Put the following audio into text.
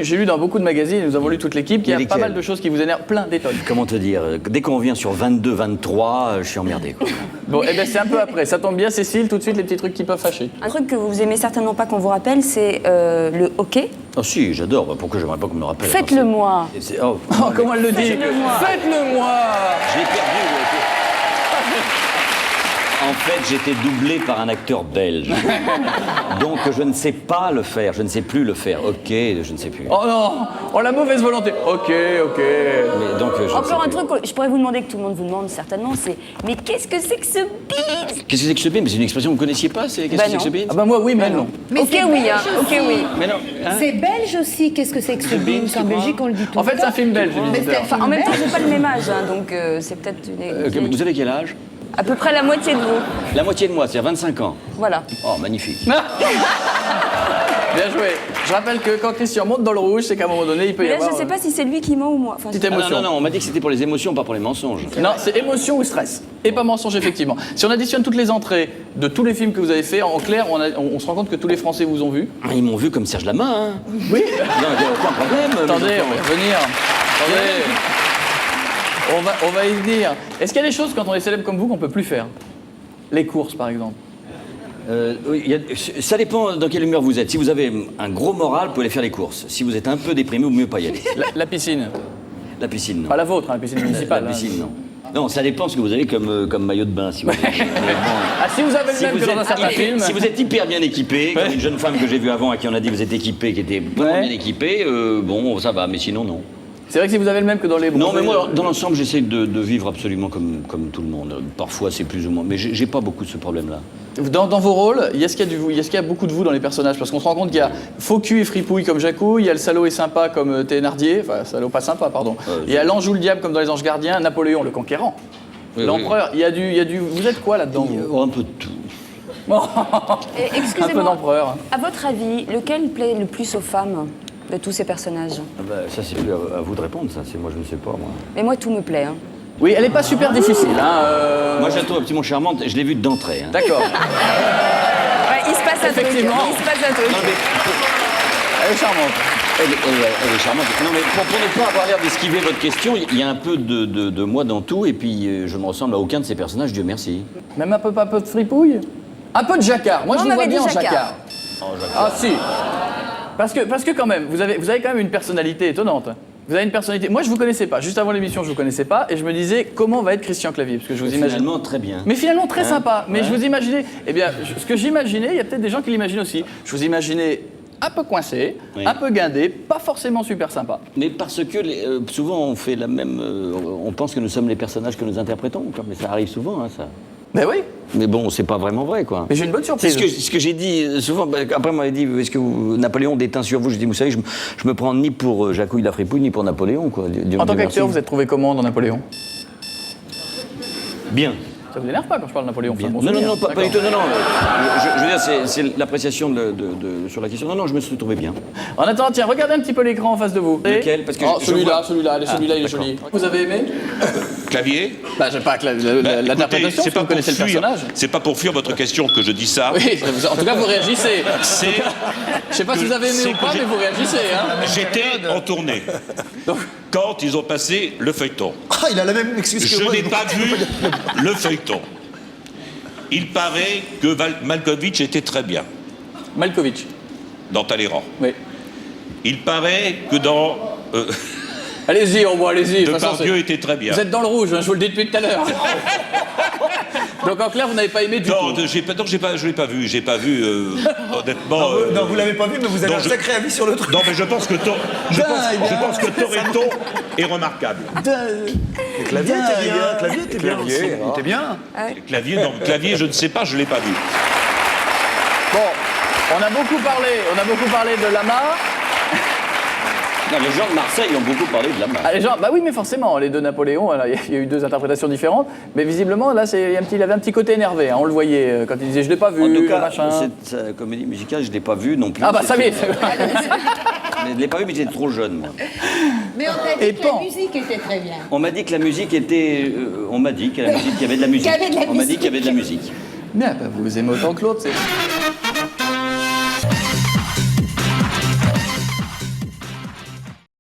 j'ai lu dans beaucoup de magazines, nous avons lu toute l'équipe, qu'il y a pas mal de choses qui vous énervent, plein d'étonnes. Comment te dire, dès qu'on revient sur 22, 23, je suis emmerdé, quoi. Bon, eh ben c'est un peu après. Ça tombe bien, Cécile, tout de suite les petits trucs qui peuvent fâcher. Un truc que vous aimez certainement pas qu'on vous rappelle, c'est le hockey. Ah si, j'adore. Bah, pourquoi j'aimerais pas qu'on me le rappelle? Faites-le moi. Oh, Comment elle le dit? Faites-le moi. Faites-le moi. J'ai perdu. En fait, j'étais doublé par un acteur belge. Donc, je ne sais pas le faire. Je ne sais plus le faire. Ok, je ne sais plus. Oh non, oh la mauvaise volonté. Ok. Mais donc, je ne sais Encore un plus. truc que je pourrais vous demander, que tout le monde vous demande certainement, c'est mais qu'est-ce que c'est que ce bide? Qu'est-ce que c'est que ce bide? Mais c'est une expression que vous connaissiez pas, c'est qu'est-ce Bah que c'est que ce non. bide? Ah bah moi oui, mais non. Mais Ok c'est oui, belge hein. Ok aussi. oui. Mais non. Hein? C'est belge aussi. Qu'est-ce que c'est que ce bide? En Belgique, on le dit tout En le fait, temps. c'est un film belge, Mais visiteur. c'est un Enfin, en même temps, belge. j'ai pas le même âge, hein, donc c'est peut-être une... Vous avez quel âge? à peu près la moitié de vous. La moitié de moi, c'est-à-dire 25 ans. Voilà. Oh, magnifique. Bien joué. Je rappelle que quand Christian monte dans le rouge, c'est qu'à un moment donné, il peut y Mais là, avoir je sais pas si c'est lui qui ment ou moi. Enfin, petite Ah, non, émotion. non, non, on m'a dit que c'était pour les émotions, pas pour les mensonges. Non, c'est émotion ou stress. Et pas mensonge, effectivement. Si on additionne toutes les entrées de tous les films que vous avez faits, en clair, on se rend compte que tous les Français vous ont vu. Ah, ils m'ont vu comme Serge Lama, hein. Oui. Non, il n'y a aucun problème. Attendez, les on va enfants. y revenir. Attendez. On va y venir. Est-ce qu'il y a des choses, quand on est célèbre comme vous, qu'on peut plus faire? Les courses, par exemple. Oui, ça dépend dans quelle humeur vous êtes. Si vous avez un gros moral, vous pouvez aller faire les courses. Si vous êtes un peu déprimé, il vaut mieux pas y aller. La piscine. La piscine, non. Pas la vôtre, hein, la piscine municipale. La hein. piscine, non. Non, ça dépend ce que vous avez comme maillot de bain, si vous voulez. Mais bon, Ah, si vous avez le si même vous que dans un êtes certain hyper- film. si vous êtes hyper bien équipé, comme une jeune femme que j'ai vue avant à qui on a dit vous êtes équipé, qui était vraiment Ouais. bien équipée, bon, ça va, mais sinon, non. C'est vrai que si vous avez le même que dans les Non, bronzés, mais moi, dans l'ensemble, j'essaie de vivre absolument comme tout le monde. Parfois, c'est plus ou moins. Mais j'ai pas beaucoup ce problème-là. Dans vos rôles, est-ce qu'il y a beaucoup de vous dans les personnages? Parce qu'on se rend compte qu'il y a faux cul et fripouille comme Jacou, il y a le salaud et sympa comme Thénardier, enfin salaud pas sympa, pardon. Il y a l'ange ou le diable comme dans Les Anges Gardiens, Napoléon le conquérant, Oui, l'empereur. Il y a du. Vous êtes quoi là-dedans? vous Un peu de tout. Et Un peu excusez-moi, d'empereur. à votre avis, lequel plaît le plus aux femmes de tous ces personnages? Ah bah, ça, c'est plus à vous de répondre, ça. Moi, je ne sais pas, moi. Mais moi, tout me plaît. Hein. Oui, elle est pas super difficile. Hein, Moi, je la trouve absolument charmante. Je l'ai vue d'entrée. Hein. D'accord. Ouais, il se passe un truc. Effectivement. Il se passe un truc. Non, mais Elle est charmante. elle est charmante. Non, mais pour ne pas avoir l'air d'esquiver votre question, il y a un peu de moi dans tout, et puis je ne me ressemble à aucun de ces personnages, Dieu merci. Même un peu de fripouille. Un peu de jacquard. Moi, Non, je on vous vois m'avait bien en dit jacquard. jacquard. Ah si. Parce que quand même, vous avez quand même une personnalité étonnante. Vous avez une personnalité. Moi, je vous connaissais pas. Juste avant l'émission, je vous connaissais pas, et je me disais comment va être Christian Clavier, parce que je vous imagine. Finalement, très bien. Mais finalement très sympa. Mais Ouais. je vous imaginais. Eh bien, ce que j'imaginais, il y a peut-être des gens qui l'imaginent aussi. Je vous imaginais un peu coincé, Oui. un peu guindé, pas forcément super sympa. Mais parce que souvent, on fait la même. On pense que nous sommes les personnages que nous interprétons, quoi. Mais ça arrive souvent, hein, ça. Ben oui. Mais bon, c'est pas vraiment vrai, quoi. Mais j'ai une bonne C'est surprise. ce que j'ai dit souvent. Après, on m'avait dit est-ce que Napoléon déteint sur vous? J'ai dit vous savez, je me prends ni pour Jacouille la fripouille, ni pour Napoléon, quoi. En tant qu'acteur, vous êtes trouvé comment dans Napoléon? bien. Ça vous énerve pas quand je parle de Napoléon? Bien. Enfin, bon Non, non, souvenir. non, pas du D'accord. tout. Non, non. Je veux dire, c'est l'appréciation sur la question. Non, non, je me suis trouvé bien. En attendant, tiens, regardez un petit peu l'écran en face de vous. Lequel? Parce que Oh, je celui-là, vois- celui-là, celui-là, il est d'accord. joli. Vous avez aimé? Clavier. Bah, j'ai pas que Bah, l'interprétation, écoutez, parce que vous connaissez le personnage. C'est pas pour fuir votre question que je dis ça. Oui, en tout cas, vous réagissez. C'est Je sais pas si vous avez aimé c'est ou pas, que mais vous réagissez. Hein. j'étais en tournée quand ils ont passé le feuilleton. Ah, il a la même excuse que Je moi. n'ai pas vu le feuilleton. Il paraît que Malkovich était très bien Malkovich. dans Talleyrand. Oui. Il paraît que dans Allez-y, au moins, allez-y. De toute façon, Depardieu était très bien. vous êtes dans le rouge, hein, je vous le dis depuis tout à l'heure. Donc en clair, vous n'avez pas aimé du Non, tout. je l'ai pas vu. J'ai pas vu, honnêtement. Non, vous l'avez pas vu, mais vous avez non, un je- sacré avis sur le truc. Non, mais je pense que je pense que Toretto est remarquable. Clavier était bien, Clavier était bien. Clavier, aussi. Il était bien. Clavier, je ne sais pas, je l'ai pas vu. Bon, on a beaucoup parlé de Lama. Non, les gens de Marseille ont beaucoup parlé de la main. Ah, les gens, bah oui, mais forcément, les deux Napoléons, alors, il y a eu deux interprétations différentes, mais visiblement, là, il avait un petit côté énervé, hein, on le voyait quand il disait « je l'ai pas vu », En tout cas, machin. cette comédie musicale, je ne l'ai pas vue non plus. Ah bah ça y est. Mais je ne l'ai pas vue, mais j'étais trop jeune, moi. Mais on t'a Et dit que la pan. musique était très bien. On m'a dit que la musique était... on m'a dit qu'il y avait de la musique. Qu'il y avait de la On m'a dit musique. qu'il y avait de la musique. Bien, bah, vous aimez autant que l'autre, c'est...